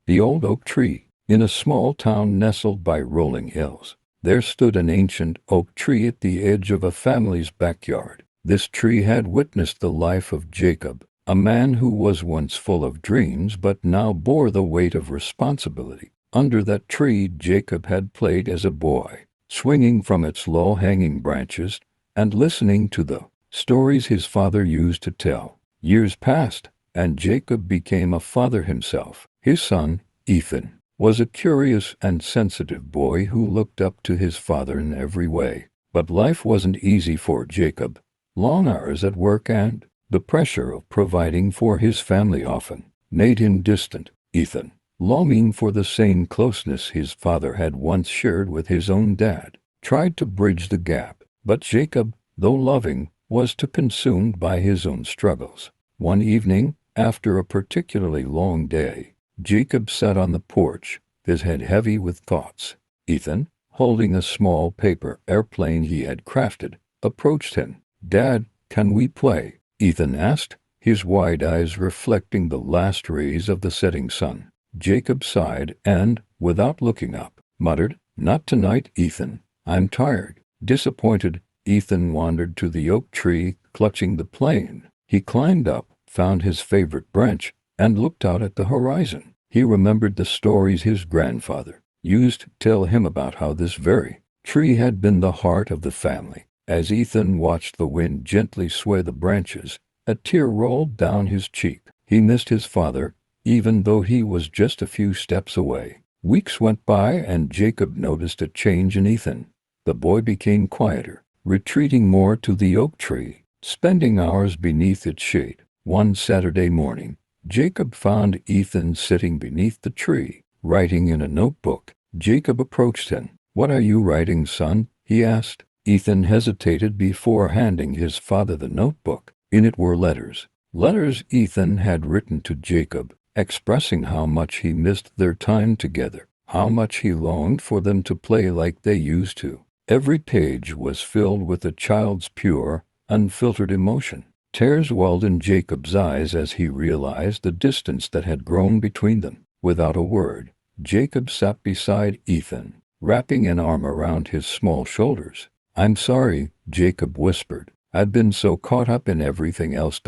The old oak tree. In a small town nestled by rolling hills, there stood an ancient oak tree at the edge of a family's backyard. This tree had witnessed the life of Jacob, a man who was once full of dreams but now bore the weight of responsibility. Under that tree Jacob had played as a boy, swinging from its low-hanging branches and listening to the stories his father used to tell. Years passed, and Jacob became a father himself. His son, Ethan, was a curious and sensitive boy who looked up to his father in every way. But life wasn't easy for Jacob. Long hours at work and the pressure of providing for his family often made him distant. Ethan, longing for the same closeness his father had once shared with his own dad, tried to bridge the gap. But Jacob, though loving, was too consumed by his own struggles. One evening, after a particularly long day, Jacob sat on the porch, his head heavy with thoughts. Ethan, holding a small paper airplane he had crafted, approached him. "Dad, can we play?" Ethan asked, his wide eyes reflecting the last rays of the setting sun. Jacob sighed and, without looking up, muttered, "Not tonight, Ethan. I'm tired." Disappointed, Ethan wandered to the oak tree, clutching the plane. He climbed up, found his favorite branch, and looked out at the horizon. He remembered the stories his grandfather used to tell him about how this very tree had been the heart of the family. As Ethan watched the wind gently sway the branches, a tear rolled down his cheek. He missed his father, even though he was just a few steps away. Weeks went by and Jacob noticed a change in Ethan. The boy became quieter, retreating more to the oak tree, spending hours beneath its shade. One Saturday morning, Jacob found Ethan sitting beneath the tree, writing in a notebook. Jacob approached him. "What are you writing, son?" he asked. Ethan hesitated before handing his father the notebook. In it were letters. Letters Ethan had written to Jacob, expressing how much he missed their time together, how much he longed for them to play like they used to. Every page was filled with a child's pure, unfiltered emotion. Tears welled in Jacob's eyes as he realized the distance that had grown between them. Without a word, Jacob sat beside Ethan, wrapping an arm around his small shoulders. "I'm sorry," Jacob whispered. "I'd been so caught up in everything else.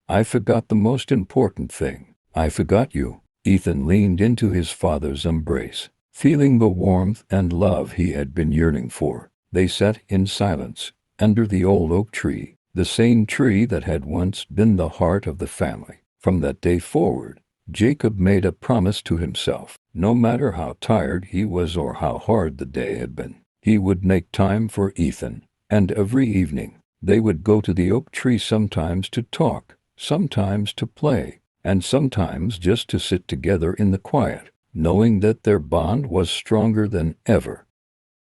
I forgot the most important thing. I forgot you." Ethan leaned into his father's embrace, feeling the warmth and love he had been yearning for. They sat in silence, under the old oak tree, the same tree that had once been the heart of the family. From that day forward, Jacob made a promise to himself. No matter how tired he was or how hard the day had been, he would make time for Ethan. And every evening, they would go to the oak tree, sometimes to talk, sometimes to play, and sometimes just to sit together in the quiet, knowing that their bond was stronger than ever.